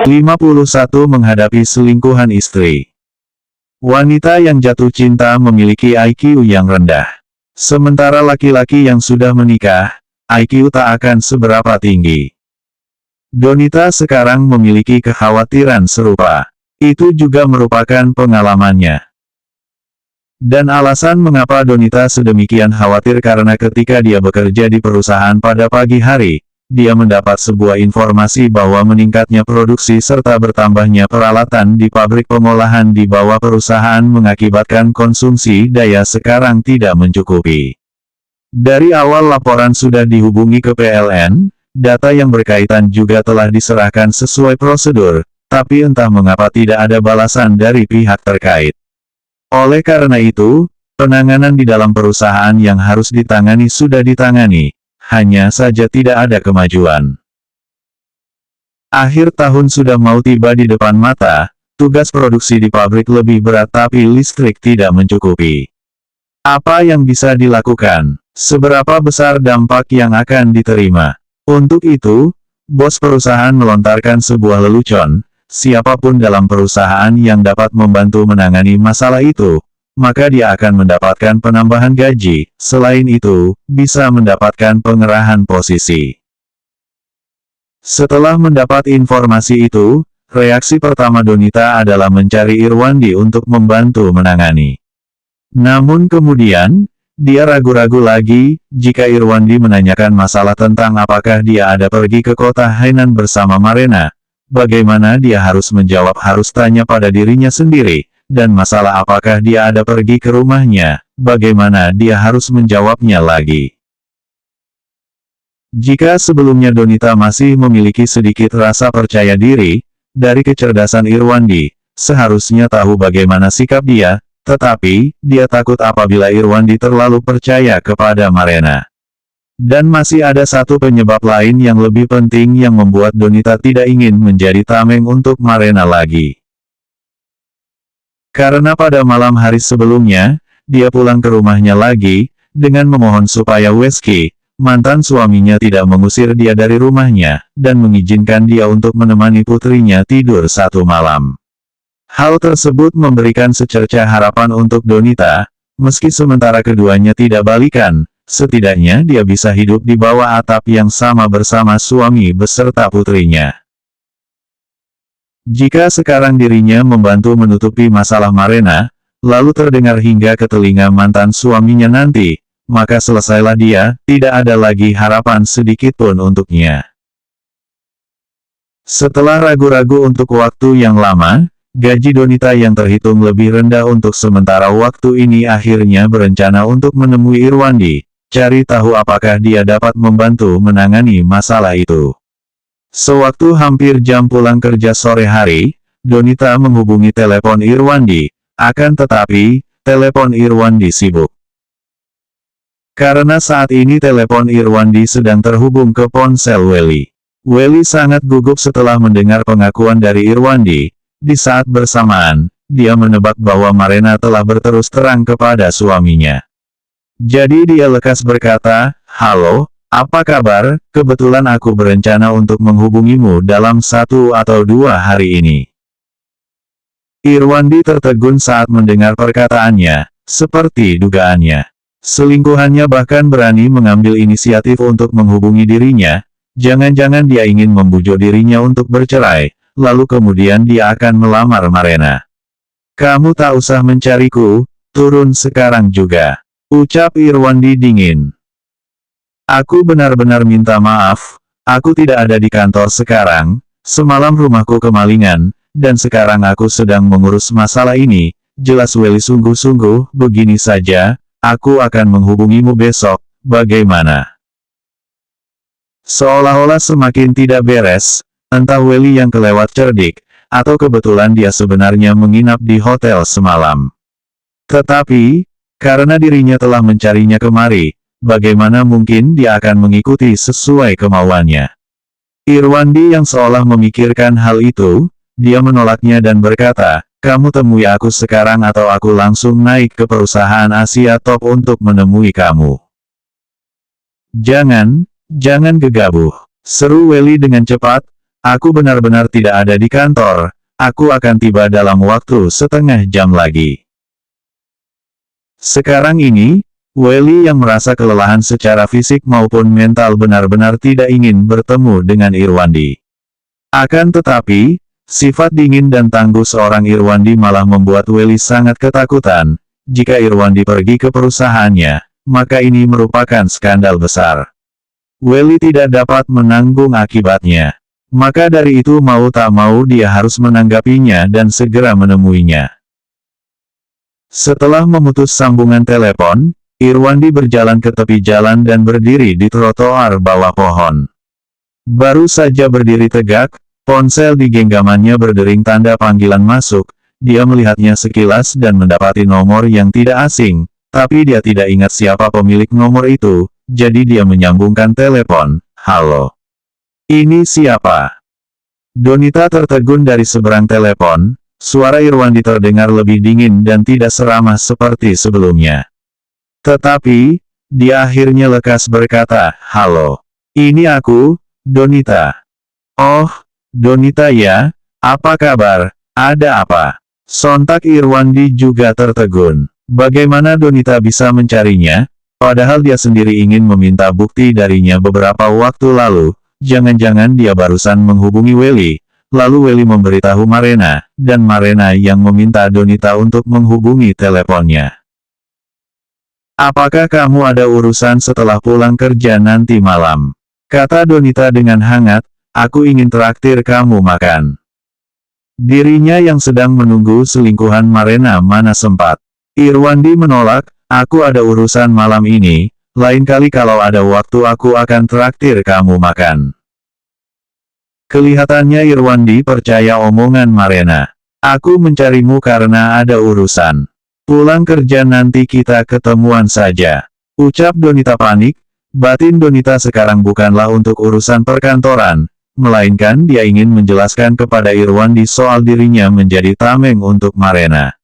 51 Menghadapi selingkuhan istri. Wanita yang jatuh cinta memiliki IQ yang rendah. Sementara laki-laki yang sudah menikah, IQ tak akan seberapa tinggi. Donita sekarang memiliki kekhawatiran serupa. Itu juga merupakan pengalamannya. Dan alasan mengapa Donita sedemikian khawatir karena ketika dia bekerja di perusahaan pada pagi hari, dia mendapat sebuah informasi bahwa meningkatnya produksi serta bertambahnya peralatan di pabrik pengolahan di bawah perusahaan mengakibatkan konsumsi daya sekarang tidak mencukupi. Dari awal laporan sudah dihubungi ke PLN, data yang berkaitan juga telah diserahkan sesuai prosedur, tapi entah mengapa tidak ada balasan dari pihak terkait. Oleh karena itu, penanganan di dalam perusahaan yang harus ditangani sudah ditangani, hanya saja tidak ada kemajuan. Akhir tahun sudah mau tiba di depan mata, tugas produksi di pabrik lebih berat tapi listrik tidak mencukupi. Apa yang bisa dilakukan? Seberapa besar dampak yang akan diterima? Untuk itu, bos perusahaan melontarkan sebuah lelucon. Siapapun dalam perusahaan yang dapat membantu menangani masalah itu, maka dia akan mendapatkan penambahan gaji. Selain itu, bisa mendapatkan pengerahan posisi. Setelah mendapat informasi itu, reaksi pertama Donita adalah mencari Irwandi untuk membantu menangani. Namun kemudian, dia ragu-ragu lagi, jika Irwandi menanyakan masalah tentang apakah dia ada pergi ke kota Hainan bersama Marena. Bagaimana dia harus menjawab, harus tanya pada dirinya sendiri, dan masalah apakah dia ada pergi ke rumahnya, bagaimana dia harus menjawabnya lagi. Jika sebelumnya Donita masih memiliki sedikit rasa percaya diri, dari kecerdasan Irwandi, seharusnya tahu bagaimana sikap dia, tetapi, dia takut apabila Irwandi terlalu percaya kepada Marena. Dan masih ada satu penyebab lain yang lebih penting yang membuat Donita tidak ingin menjadi tameng untuk Marena lagi. Karena pada malam hari sebelumnya, dia pulang ke rumahnya lagi, dengan memohon supaya Weski, mantan suaminya tidak mengusir dia dari rumahnya, dan mengizinkan dia untuk menemani putrinya tidur satu malam. Hal tersebut memberikan secercah harapan untuk Donita, meski sementara keduanya tidak balikan. Setidaknya dia bisa hidup di bawah atap yang sama bersama suami beserta putrinya. Jika sekarang dirinya membantu menutupi masalah Marena, lalu terdengar hingga ke telinga mantan suaminya nanti, maka selesailah dia, tidak ada lagi harapan sedikitpun untuknya. Setelah ragu-ragu untuk waktu yang lama, gaji Donita yang terhitung lebih rendah untuk sementara waktu ini akhirnya berencana untuk menemui Irwandi. Cari tahu apakah dia dapat membantu menangani masalah itu. Sewaktu hampir jam pulang kerja sore hari, Donita menghubungi telepon Irwandi, akan tetapi, telepon Irwandi sibuk. Karena saat ini telepon Irwandi sedang terhubung ke ponsel Welly. Welly sangat gugup setelah mendengar pengakuan dari Irwandi. Di saat bersamaan, dia menebak bahwa Marena telah berterus terang kepada suaminya. Jadi dia lekas berkata, "Halo, apa kabar? Kebetulan aku berencana untuk menghubungimu dalam 1 atau 2 hari ini." Irwandi tertegun saat mendengar perkataannya, seperti dugaannya. Selingkuhannya bahkan berani mengambil inisiatif untuk menghubungi dirinya, jangan-jangan dia ingin membujuk dirinya untuk bercerai, lalu kemudian dia akan melamar Marena. "Kamu tak usah mencariku, turun sekarang juga," ucap Irwandi dingin. "Aku benar-benar minta maaf, aku tidak ada di kantor sekarang, semalam rumahku kemalingan, dan sekarang aku sedang mengurus masalah ini." Jelas Welly sungguh-sungguh. "Begini saja, aku akan menghubungimu besok, bagaimana?" Seolah-olah semakin tidak beres, entah Welly yang kelewat cerdik, atau kebetulan dia sebenarnya menginap di hotel semalam. Tetapi, karena dirinya telah mencarinya kemari, bagaimana mungkin dia akan mengikuti sesuai kemauannya? Irwandi yang seolah memikirkan hal itu, dia menolaknya dan berkata, "Kamu temui aku sekarang atau aku langsung naik ke perusahaan Asia Top untuk menemui kamu." Jangan gegabah," seru Welly dengan cepat, Aku benar-benar tidak ada di kantor, aku akan tiba dalam waktu setengah jam lagi. Sekarang ini, Welly yang merasa kelelahan secara fisik maupun mental benar-benar tidak ingin bertemu dengan Irwandi. Akan tetapi, sifat dingin dan tangguh seorang Irwandi malah membuat Welly sangat ketakutan. Jika Irwandi pergi ke perusahaannya, maka ini merupakan skandal besar. Welly tidak dapat menanggung akibatnya. Maka dari itu mau tak mau dia harus menanggapinya dan segera menemuinya. Setelah memutus sambungan telepon, Irwandi berjalan ke tepi jalan dan berdiri di trotoar bawah pohon. Baru saja berdiri tegak, ponsel di genggamannya berdering tanda panggilan masuk. Dia melihatnya sekilas dan mendapati nomor yang tidak asing, tapi dia tidak ingat siapa pemilik nomor itu, jadi dia menyambungkan telepon. Halo. Ini siapa? Donita tertegun dari seberang telepon, suara Irwandi terdengar lebih dingin dan tidak seramah seperti sebelumnya. Tetapi, dia akhirnya lekas berkata, halo. Ini aku, Donita. Oh, Donita ya, apa kabar, ada apa? Sontak Irwandi juga tertegun. Bagaimana Donita bisa mencarinya, padahal dia sendiri ingin meminta bukti darinya beberapa waktu lalu. Jangan-jangan dia barusan menghubungi Welly, lalu Welly memberitahu Marena, dan Marena yang meminta Donita untuk menghubungi teleponnya. Apakah kamu ada urusan setelah pulang kerja nanti malam? Kata Donita dengan hangat, aku ingin traktir kamu makan. Dirinya yang sedang menunggu selingkuhan Marena mana sempat. Irwandi menolak, aku ada urusan malam ini. Lain kali kalau ada waktu aku akan traktir kamu makan. Kelihatannya Irwandi percaya omongan Marena. Aku mencarimu karena ada urusan. Pulang kerja nanti kita ketemuan saja. Ucap Donita panik. Batin Donita sekarang bukanlah untuk urusan perkantoran, melainkan dia ingin menjelaskan kepada Irwandi soal dirinya menjadi tameng untuk Marena.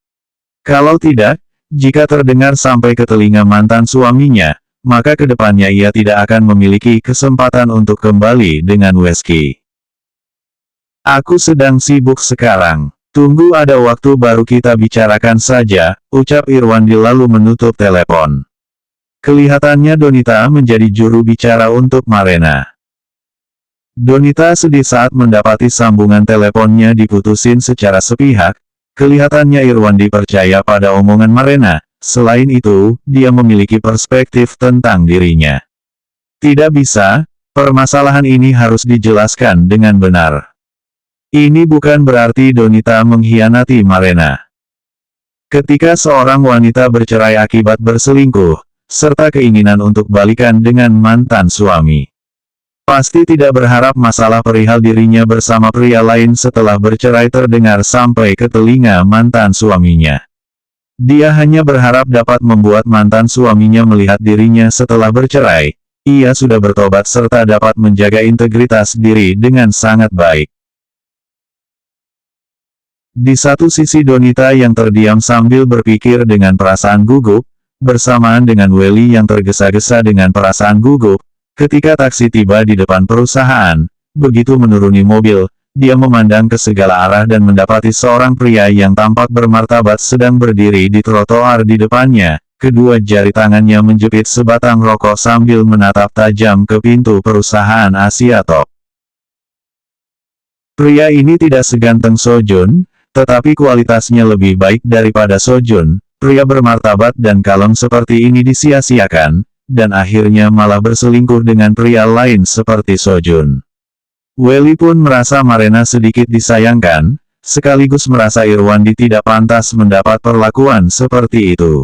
Kalau tidak, jika terdengar sampai ke telinga mantan suaminya, maka kedepannya ia tidak akan memiliki kesempatan untuk kembali dengan Wesky. Aku sedang sibuk sekarang. Tunggu ada waktu baru kita bicarakan saja, ucap Irwandi lalu menutup telepon. Kelihatannya Donita menjadi juru bicara untuk Marena. Donita sedih saat mendapati sambungan teleponnya diputusin secara sepihak. Kelihatannya Irwandi percaya pada omongan Marena. Selain itu, dia memiliki perspektif tentang dirinya. Tidak bisa, permasalahan ini harus dijelaskan dengan benar. Ini bukan berarti Donita mengkhianati Marena. Ketika seorang wanita bercerai akibat berselingkuh, serta keinginan untuk balikan dengan mantan suami, pasti tidak berharap masalah perihal dirinya bersama pria lain setelah bercerai terdengar sampai ke telinga mantan suaminya. Dia hanya berharap dapat membuat mantan suaminya melihat dirinya setelah bercerai. Ia sudah bertobat serta dapat menjaga integritas diri dengan sangat baik. Di satu sisi Donita yang terdiam sambil berpikir dengan perasaan gugup, bersamaan dengan Welly yang tergesa-gesa dengan perasaan gugup, ketika taksi tiba di depan perusahaan, begitu menuruni mobil, dia memandang ke segala arah dan mendapati seorang pria yang tampak bermartabat sedang berdiri di trotoar di depannya. Kedua jari tangannya menjepit sebatang rokok sambil menatap tajam ke pintu perusahaan Asia Top. Pria ini tidak seganteng Sojun, tetapi kualitasnya lebih baik daripada Sojun. Pria bermartabat dan kalem seperti ini disia-siakan, dan akhirnya malah berselingkuh dengan pria lain seperti Sojun. Welly pun merasa Marena sedikit disayangkan, sekaligus merasa Irwandi tidak pantas mendapat perlakuan seperti itu.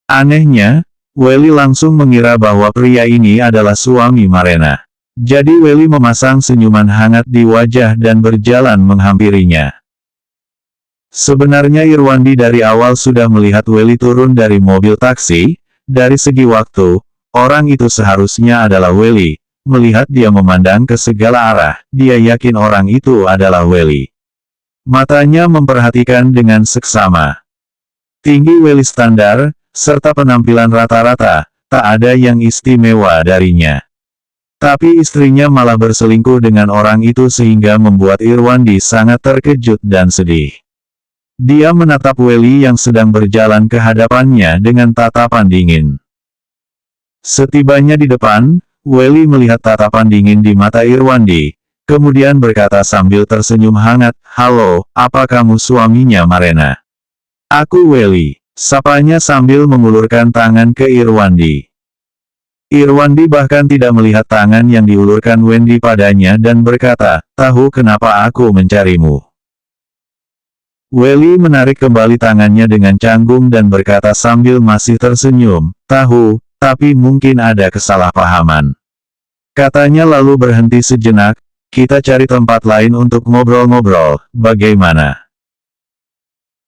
Anehnya, Welly langsung mengira bahwa pria ini adalah suami Marena. Jadi Welly memasang senyuman hangat di wajah dan berjalan menghampirinya. Sebenarnya Irwandi dari awal sudah melihat Welly turun dari mobil taksi. Dari segi waktu, orang itu seharusnya adalah Welly. Melihat dia memandang ke segala arah, dia yakin orang itu adalah Welly. Matanya memperhatikan dengan seksama. Tinggi Welly standar, serta penampilan rata-rata, tak ada yang istimewa darinya. Tapi istrinya malah berselingkuh dengan orang itu sehingga membuat Irwandi sangat terkejut dan sedih. Dia menatap Welly yang sedang berjalan ke hadapannya dengan tatapan dingin. Setibanya di depan, Welly melihat tatapan dingin di mata Irwandi, kemudian berkata sambil tersenyum hangat, "Halo, apa kamu suaminya Marena?" "Aku Welly," sapanya sambil mengulurkan tangan ke Irwandi. Irwandi bahkan tidak melihat tangan yang diulurkan Wendy padanya dan berkata, "Tahu kenapa aku mencarimu?" Welly menarik kembali tangannya dengan canggung dan berkata sambil masih tersenyum, "Tahu, tapi mungkin ada kesalahpahaman." Katanya lalu berhenti sejenak, "Kita cari tempat lain untuk ngobrol-ngobrol, bagaimana?"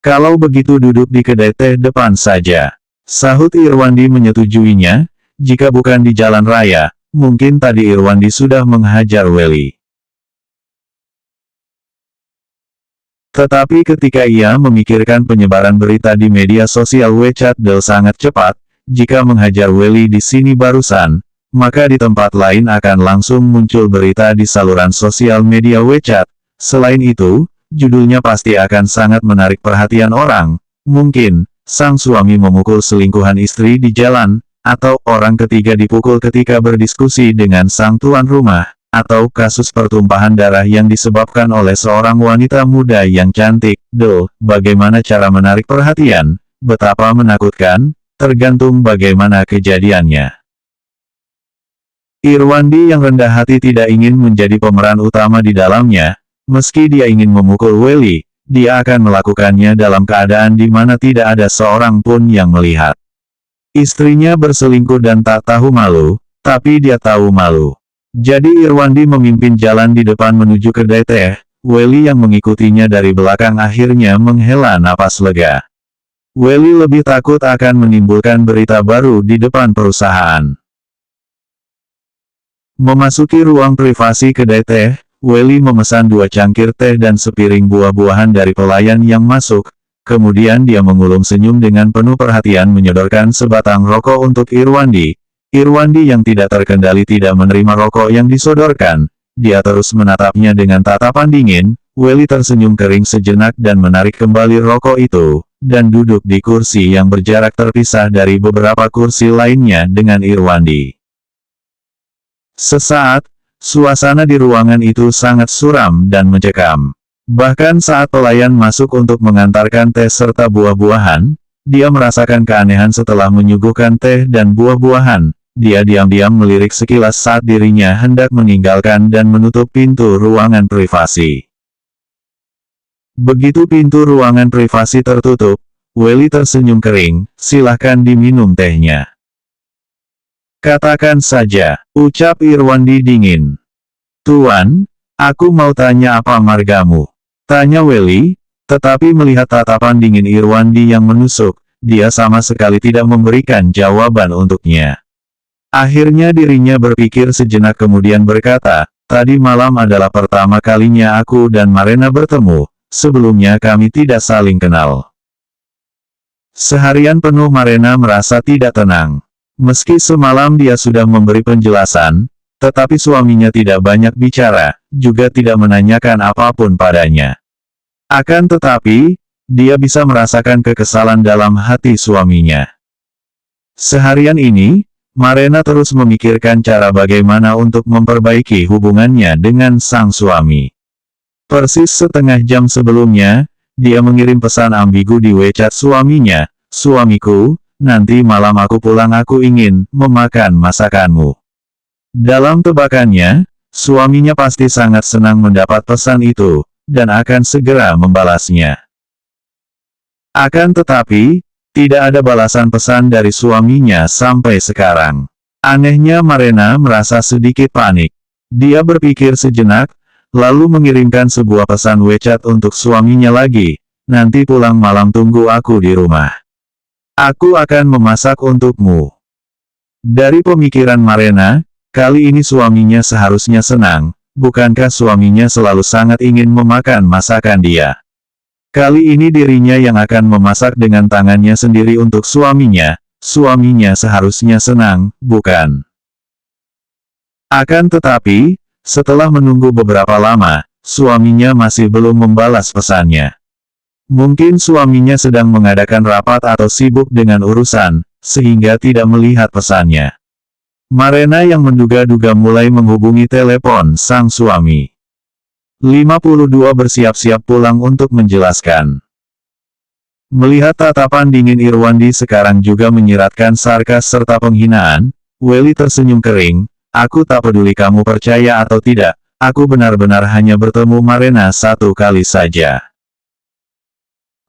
"Kalau begitu duduk di kedai teh depan saja," sahut Irwandi menyetujuinya. Jika bukan di jalan raya, mungkin tadi Irwandi sudah menghajar Welly. Tetapi ketika ia memikirkan penyebaran berita di media sosial WeChat Del sangat cepat, jika menghajar Welly di sini barusan, maka di tempat lain akan langsung muncul berita di saluran sosial media WeChat. Selain itu, judulnya pasti akan sangat menarik perhatian orang. Mungkin, sang suami memukul selingkuhan istri di jalan, atau orang ketiga dipukul ketika berdiskusi dengan sang tuan rumah, atau kasus pertumpahan darah yang disebabkan oleh seorang wanita muda yang cantik. Bagaimana cara menarik perhatian? Betapa menakutkan, tergantung bagaimana kejadiannya. Irwandi yang rendah hati tidak ingin menjadi pemeran utama di dalamnya. Meski dia ingin memukul Welly, dia akan melakukannya dalam keadaan di mana tidak ada seorang pun yang melihat. Istrinya berselingkuh dan tak tahu malu, tapi dia tahu malu. Jadi Irwandi memimpin jalan di depan menuju kedai teh. Welly yang mengikutinya dari belakang akhirnya menghela napas lega. Welly lebih takut akan menimbulkan berita baru di depan perusahaan. Memasuki ruang privasi kedai teh, Welly memesan 2 cangkir teh dan sepiring buah-buahan dari pelayan yang masuk. Kemudian dia mengulum senyum dengan penuh perhatian menyodorkan sebatang rokok untuk Irwandi. Irwandi yang tidak terkendali tidak menerima rokok yang disodorkan. Dia terus menatapnya dengan tatapan dingin. Welly tersenyum kering sejenak dan menarik kembali rokok itu, dan duduk di kursi yang berjarak terpisah dari beberapa kursi lainnya dengan Irwandi. Sesaat, suasana di ruangan itu sangat suram dan mencekam. Bahkan saat pelayan masuk untuk mengantarkan teh serta buah-buahan, dia merasakan keanehan setelah menyuguhkan teh dan buah-buahan. Dia diam-diam melirik sekilas saat dirinya hendak meninggalkan dan menutup pintu ruangan privasi. Begitu pintu ruangan privasi tertutup, Welly tersenyum kering, "Silahkan diminum tehnya." "Katakan saja," ucap Irwandi dingin. "Tuan, aku mau tanya apa margamu?" tanya Welly, tetapi melihat tatapan dingin Irwandi yang menusuk, dia sama sekali tidak memberikan jawaban untuknya. Akhirnya dirinya berpikir sejenak kemudian berkata, "Tadi malam adalah pertama kalinya aku dan Marena bertemu, sebelumnya kami tidak saling kenal." Seharian penuh Marena merasa tidak tenang. Meski semalam dia sudah memberi penjelasan, tetapi suaminya tidak banyak bicara, juga tidak menanyakan apapun padanya. Akan tetapi, dia bisa merasakan kekesalan dalam hati suaminya. Seharian ini, Marena terus memikirkan cara bagaimana untuk memperbaiki hubungannya dengan sang suami. Persis setengah jam sebelumnya, dia mengirim pesan ambigu di WeChat suaminya, "Suamiku, nanti malam aku pulang aku ingin memakan masakanmu." Dalam tebakannya, suaminya pasti sangat senang mendapat pesan itu, dan akan segera membalasnya. Akan tetapi, tidak ada balasan pesan dari suaminya sampai sekarang. Anehnya Marena merasa sedikit panik. Dia berpikir sejenak, lalu mengirimkan sebuah pesan WeChat untuk suaminya lagi, "Nanti pulang malam tunggu aku di rumah. Aku akan memasak untukmu." Dari pemikiran Marena, kali ini suaminya seharusnya senang, bukankah suaminya selalu sangat ingin memakan masakan dia? Kali ini dirinya yang akan memasak dengan tangannya sendiri untuk suaminya seharusnya senang, bukan? Akan tetapi, setelah menunggu beberapa lama, suaminya masih belum membalas pesannya. Mungkin suaminya sedang mengadakan rapat atau sibuk dengan urusan, sehingga tidak melihat pesannya. Marena yang menduga-duga mulai menghubungi telepon sang suami. 52 bersiap-siap pulang untuk menjelaskan. Melihat tatapan dingin Irwandi sekarang juga menyiratkan sarkas serta penghinaan, Welly tersenyum kering. Aku tak peduli kamu percaya atau tidak, aku benar-benar hanya bertemu Marena satu kali saja.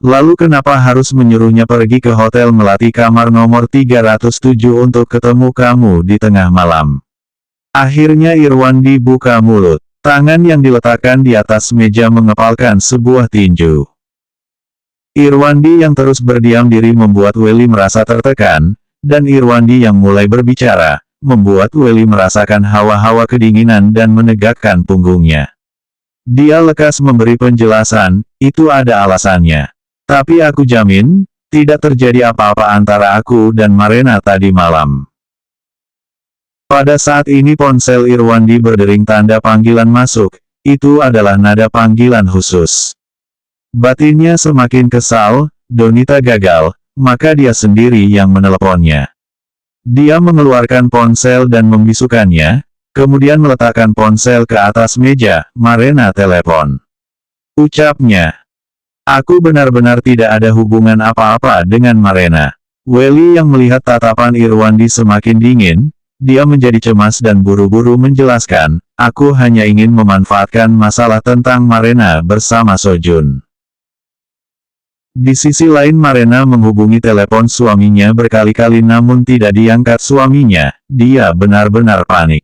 Lalu kenapa harus menyuruhnya pergi ke hotel melati kamar nomor 307 untuk ketemu kamu di tengah malam? Akhirnya Irwandi buka mulut. Tangan yang diletakkan di atas meja mengepalkan sebuah tinju. Irwandi yang terus berdiam diri membuat Welly merasa tertekan, dan Irwandi yang mulai berbicara, membuat Welly merasakan hawa-hawa kedinginan dan menegakkan punggungnya. Dia lekas memberi penjelasan, itu ada alasannya. Tapi aku jamin, tidak terjadi apa-apa antara aku dan Marena tadi malam. Pada saat ini ponsel Irwandi berdering tanda panggilan masuk, itu adalah nada panggilan khusus. Batinnya semakin kesal, Donita gagal, maka dia sendiri yang meneleponnya. Dia mengeluarkan ponsel dan membisukannya, kemudian meletakkan ponsel ke atas meja. Marena telepon. Ucapnya. Aku benar-benar tidak ada hubungan apa-apa dengan Marena. Welly yang melihat tatapan Irwandi semakin dingin, dia menjadi cemas dan buru-buru menjelaskan, aku hanya ingin memanfaatkan masalah tentang Marena bersama Sojun. Di sisi lain Marena menghubungi telepon suaminya berkali-kali namun tidak diangkat suaminya, dia benar-benar panik.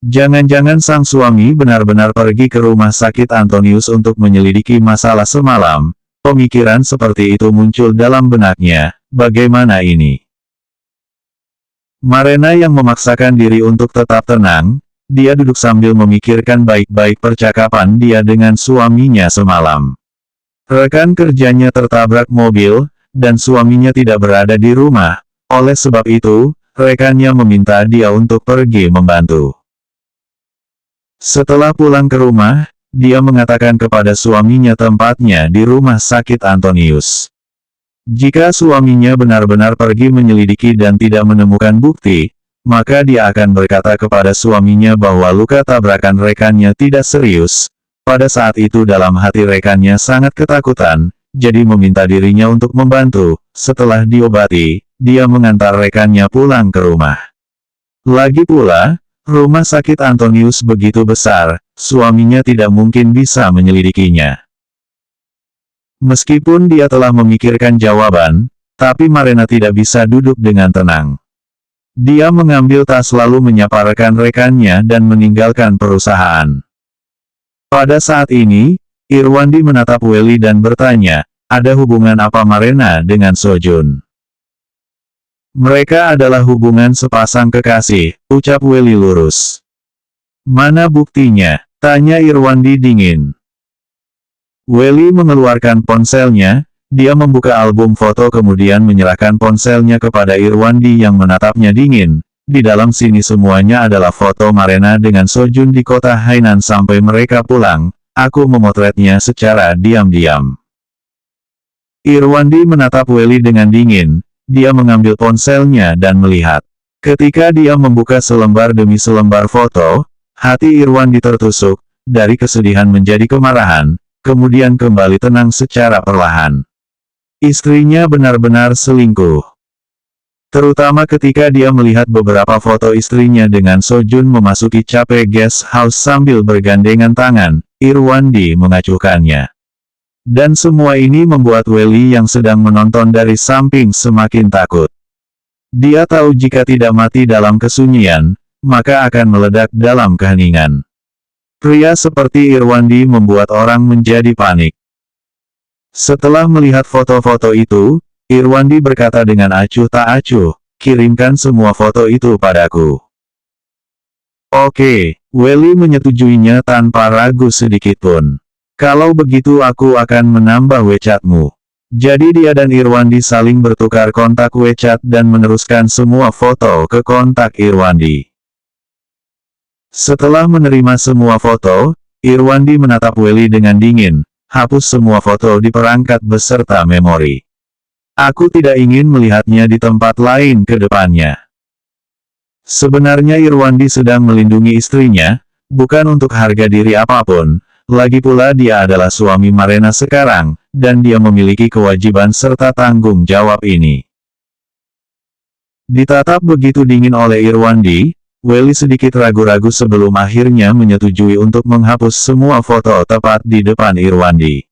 Jangan-jangan sang suami benar-benar pergi ke rumah sakit Antonius untuk menyelidiki masalah semalam. Pemikiran seperti itu muncul dalam benaknya, bagaimana ini? Marena yang memaksakan diri untuk tetap tenang, dia duduk sambil memikirkan baik-baik percakapan dia dengan suaminya semalam. Rekan kerjanya tertabrak mobil, dan suaminya tidak berada di rumah. Oleh sebab itu, rekannya meminta dia untuk pergi membantu. Setelah pulang ke rumah, dia mengatakan kepada suaminya tempatnya di rumah sakit Antonius. Jika suaminya benar-benar pergi menyelidiki dan tidak menemukan bukti, maka dia akan berkata kepada suaminya bahwa luka tabrakan rekannya tidak serius. Pada saat itu dalam hati rekannya sangat ketakutan, jadi meminta dirinya untuk membantu. Setelah diobati, dia mengantar rekannya pulang ke rumah. Lagi pula, rumah sakit Antonius begitu besar, suaminya tidak mungkin bisa menyelidikinya. Meskipun dia telah memikirkan jawaban, tapi Marena tidak bisa duduk dengan tenang. Dia mengambil tas lalu menyapa rekan-rekannya dan meninggalkan perusahaan. Pada saat ini, Irwandi menatap Welly dan bertanya, ada hubungan apa Marena dengan Sojun? Mereka adalah hubungan sepasang kekasih, ucap Welly lurus. Mana buktinya? Tanya Irwandi dingin. Welly mengeluarkan ponselnya, dia membuka album foto kemudian menyerahkan ponselnya kepada Irwandi yang menatapnya dingin. Di dalam sini semuanya adalah foto Marena dengan Sojun di kota Hainan sampai mereka pulang. Aku memotretnya secara diam-diam. Irwandi menatap Welly dengan dingin. Dia mengambil ponselnya dan melihat. Ketika dia membuka selembar demi selembar foto, hati Irwandi tertusuk, dari kesedihan menjadi kemarahan, kemudian kembali tenang secara perlahan. Istrinya benar-benar selingkuh. Terutama ketika dia melihat beberapa foto istrinya dengan Sojun memasuki Cape Guest House sambil bergandengan tangan, Irwandi mengacuhkannya. Dan semua ini membuat Welly yang sedang menonton dari samping semakin takut. Dia tahu jika tidak mati dalam kesunyian, maka akan meledak dalam keheningan. Pria seperti Irwandi membuat orang menjadi panik. Setelah melihat foto-foto itu, Irwandi berkata dengan acuh tak acuh, kirimkan semua foto itu padaku. Oke, Welly menyetujuinya tanpa ragu sedikitpun. Kalau begitu aku akan menambah WeChat-mu. Jadi dia dan Irwandi saling bertukar kontak WeChat dan meneruskan semua foto ke kontak Irwandi. Setelah menerima semua foto, Irwandi menatap Welly dengan dingin. Hapus semua foto di perangkat beserta memori. Aku tidak ingin melihatnya di tempat lain ke depannya. Sebenarnya Irwandi sedang melindungi istrinya, bukan untuk harga diri apapun. Lagi pula dia adalah suami Marena sekarang, dan dia memiliki kewajiban serta tanggung jawab ini. Ditatap begitu dingin oleh Irwandi, Welly sedikit ragu-ragu sebelum akhirnya menyetujui untuk menghapus semua foto tepat di depan Irwandi.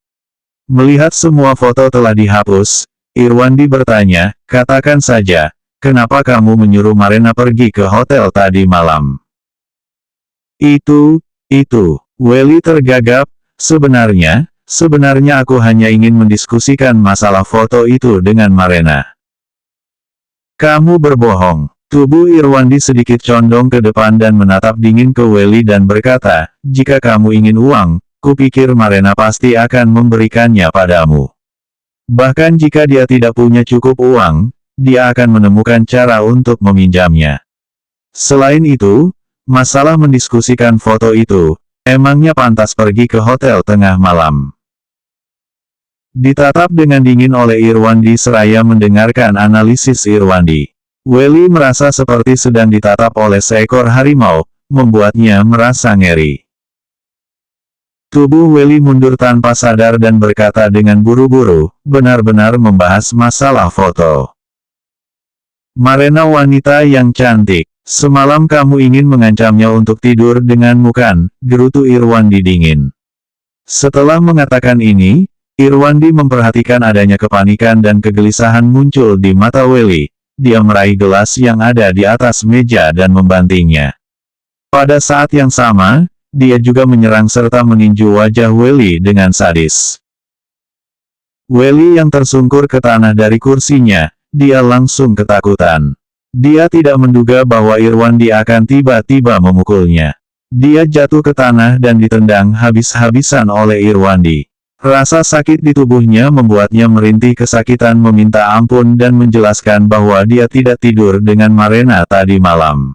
Melihat semua foto telah dihapus, Irwandi bertanya, katakan saja, kenapa kamu menyuruh Marena pergi ke hotel tadi malam? Itu, Welly tergagap, sebenarnya aku hanya ingin mendiskusikan masalah foto itu dengan Marena. Kamu berbohong. Tubuh Irwandi sedikit condong ke depan dan menatap dingin ke Welly dan berkata, jika kamu ingin uang, kupikir Marena pasti akan memberikannya padamu. Bahkan jika dia tidak punya cukup uang, dia akan menemukan cara untuk meminjamnya. Selain itu, masalah mendiskusikan foto itu, emangnya pantas pergi ke hotel tengah malam? Ditatap dengan dingin oleh Irwandi seraya mendengarkan analisis Irwandi. Welly merasa seperti sedang ditatap oleh seekor harimau, membuatnya merasa ngeri. Tubuh Welly mundur tanpa sadar dan berkata dengan buru-buru, benar-benar membahas masalah foto. Marena wanita yang cantik. Semalam kamu ingin mengancamnya untuk tidur denganmu kan, gerutu Irwandi dingin. Setelah mengatakan ini, Irwandi memperhatikan adanya kepanikan dan kegelisahan muncul di mata Welly. Dia meraih gelas yang ada di atas meja dan membantingnya. Pada saat yang sama, dia juga menyerang serta meninju wajah Welly dengan sadis. Welly yang tersungkur ke tanah dari kursinya, dia langsung ketakutan. Dia tidak menduga bahwa Irwandi akan tiba-tiba memukulnya. Dia jatuh ke tanah dan ditendang habis-habisan oleh Irwandi. Rasa sakit di tubuhnya membuatnya merintih kesakitan meminta ampun dan menjelaskan bahwa dia tidak tidur dengan Marena tadi malam.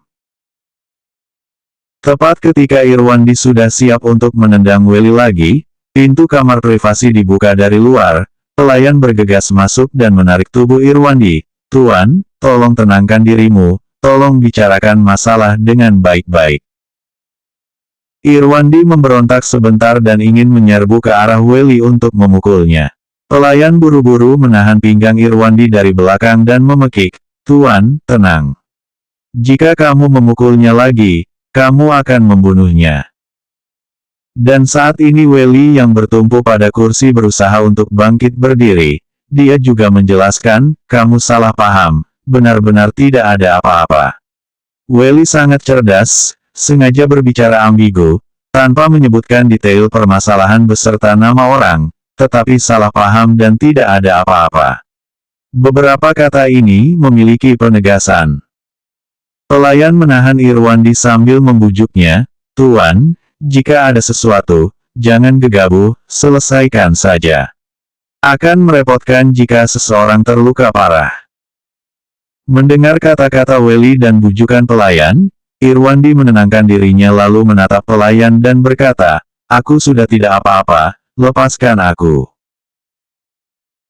Tepat ketika Irwandi sudah siap untuk menendang Welly lagi, pintu kamar privasi dibuka dari luar, pelayan bergegas masuk dan menarik tubuh Irwandi. Tuan, tolong tenangkan dirimu, tolong bicarakan masalah dengan baik-baik. Irwandi memberontak sebentar dan ingin menyerbu ke arah Welly untuk memukulnya. Pelayan buru-buru menahan pinggang Irwandi dari belakang dan memekik, Tuan, tenang. Jika kamu memukulnya lagi, kamu akan membunuhnya. Dan saat ini Welly yang bertumpu pada kursi berusaha untuk bangkit berdiri. Dia juga menjelaskan, kamu salah paham, benar-benar tidak ada apa-apa. Welly sangat cerdas, sengaja berbicara ambigu, tanpa menyebutkan detail permasalahan beserta nama orang, tetapi salah paham dan tidak ada apa-apa. Beberapa kata ini memiliki penegasan. Pelayan menahan Irwandi sambil membujuknya, Tuan, jika ada sesuatu, jangan gegabah, selesaikan saja. Akan merepotkan jika seseorang terluka parah. Mendengar kata-kata Welly dan bujukan pelayan, Irwandi menenangkan dirinya lalu menatap pelayan dan berkata, aku sudah tidak apa-apa, lepaskan aku.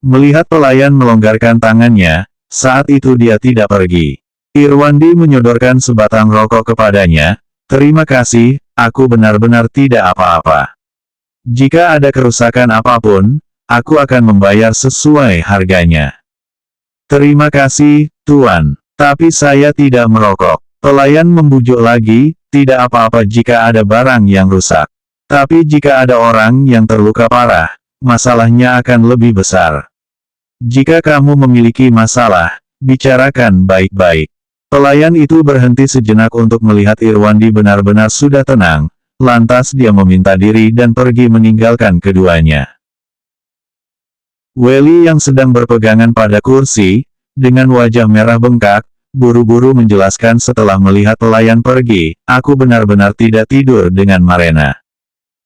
Melihat pelayan melonggarkan tangannya, saat itu dia tidak pergi. Irwandi menyodorkan sebatang rokok kepadanya, terima kasih, aku benar-benar tidak apa-apa. Jika ada kerusakan apapun, aku akan membayar sesuai harganya. Terima kasih, Tuan. Tapi saya tidak merokok. Pelayan membujuk lagi, tidak apa-apa jika ada barang yang rusak. Tapi jika ada orang yang terluka parah, masalahnya akan lebih besar. Jika kamu memiliki masalah, bicarakan baik-baik. Pelayan itu berhenti sejenak untuk melihat Irwandi benar-benar sudah tenang, lantas dia meminta diri dan pergi meninggalkan keduanya. Welly yang sedang berpegangan pada kursi, dengan wajah merah bengkak, buru-buru menjelaskan setelah melihat pelayan pergi, aku benar-benar tidak tidur dengan Marena.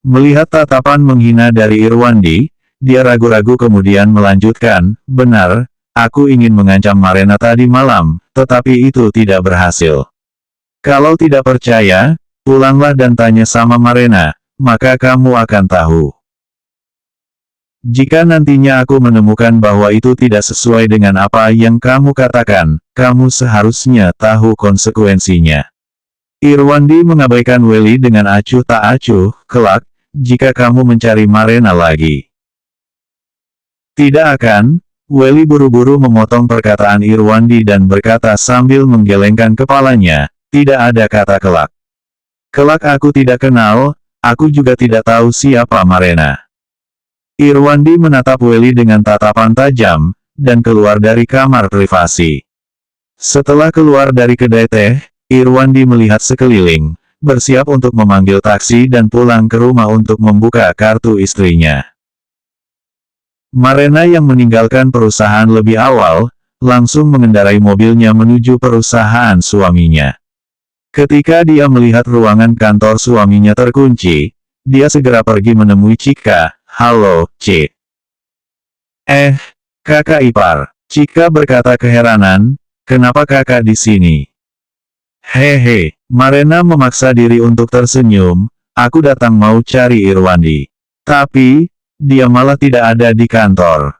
Melihat tatapan menghina dari Irwandi, dia ragu-ragu kemudian melanjutkan, benar, aku ingin mengancam Marena tadi malam, tetapi itu tidak berhasil. Kalau tidak percaya, Pulanglah dan tanya sama Marena, maka kamu akan tahu. Jika nantinya aku menemukan bahwa itu tidak sesuai dengan apa yang kamu katakan, kamu seharusnya tahu konsekuensinya. Irwandi mengabaikan Welly dengan acuh tak acuh, kelak, jika kamu mencari Marena lagi. Tidak akan, Welly buru-buru memotong perkataan Irwandi dan berkata sambil menggelengkan kepalanya, tidak ada kata kelak. Kelak aku tidak kenal, aku juga tidak tahu siapa Marena. Irwandi menatap Welly dengan tatapan tajam, dan keluar dari kamar privasi. Setelah keluar dari kedai teh, Irwandi melihat sekeliling, bersiap untuk memanggil taksi dan pulang ke rumah untuk membuka kartu istrinya. Marena yang meninggalkan perusahaan lebih awal, langsung mengendarai mobilnya menuju perusahaan suaminya. Ketika dia melihat ruangan kantor suaminya terkunci, dia segera pergi menemui Chika. Halo, Cik. Kakak ipar. Chika berkata keheranan, kenapa kakak di sini? Hehe, Marena memaksa diri untuk tersenyum, aku datang mau cari Irwandi. Tapi, dia malah tidak ada di kantor.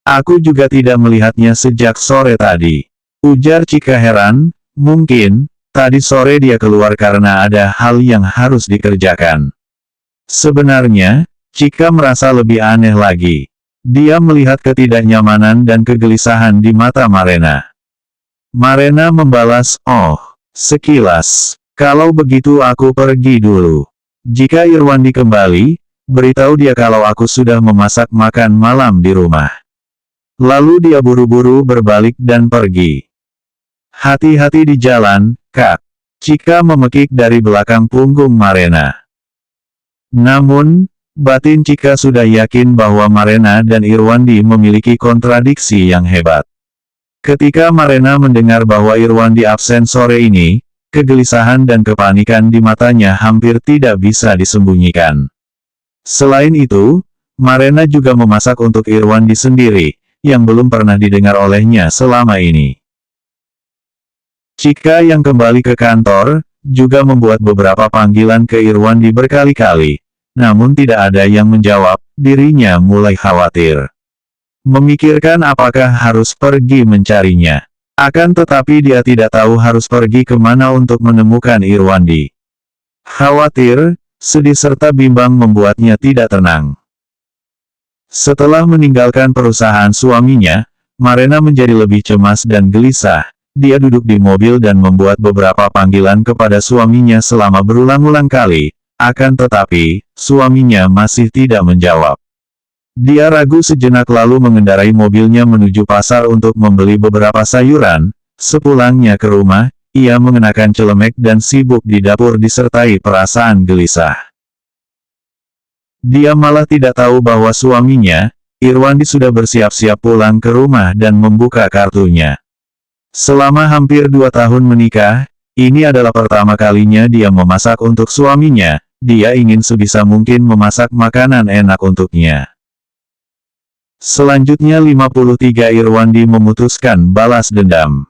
Aku juga tidak melihatnya sejak sore tadi. Ujar Chika heran, mungkin, tadi sore dia keluar karena ada hal yang harus dikerjakan. Sebenarnya, Chika merasa lebih aneh lagi. Dia melihat ketidaknyamanan dan kegelisahan di mata Marena. Marena membalas, oh, sekilas. Kalau begitu aku pergi dulu. Jika Irwandi kembali, beritahu dia kalau aku sudah memasak makan malam di rumah. Lalu dia buru-buru berbalik dan pergi. Hati-hati di jalan, Kak. Chika memekik dari belakang punggung Marena. Namun, batin Chika sudah yakin bahwa Marena dan Irwandi memiliki kontradiksi yang hebat. Ketika Marena mendengar bahwa Irwandi absen sore ini, kegelisahan dan kepanikan di matanya hampir tidak bisa disembunyikan. Selain itu, Marena juga memasak untuk Irwandi sendiri, yang belum pernah didengar olehnya selama ini. Chika yang kembali ke kantor, juga membuat beberapa panggilan ke Irwandi berkali-kali. Namun tidak ada yang menjawab, dirinya mulai khawatir. Memikirkan apakah harus pergi mencarinya. Akan tetapi dia tidak tahu harus pergi kemana untuk menemukan Irwandi. Khawatir, sedih serta bimbang membuatnya tidak tenang. Setelah meninggalkan perusahaan suaminya, Marena menjadi lebih cemas dan gelisah. Dia duduk di mobil dan membuat beberapa panggilan kepada suaminya selama berulang-ulang kali. Akan tetapi, suaminya masih tidak menjawab. Dia ragu sejenak lalu mengendarai mobilnya menuju pasar untuk membeli beberapa sayuran. Sepulangnya ke rumah, ia mengenakan celemek dan sibuk di dapur disertai perasaan gelisah. Dia malah tidak tahu bahwa suaminya, Irwandi sudah bersiap-siap pulang ke rumah dan membuka kartunya. Selama hampir 2 tahun menikah, ini adalah pertama kalinya dia memasak untuk suaminya. Dia ingin sebisa mungkin memasak makanan enak untuknya. Selanjutnya 53 Irwandi memutuskan balas dendam.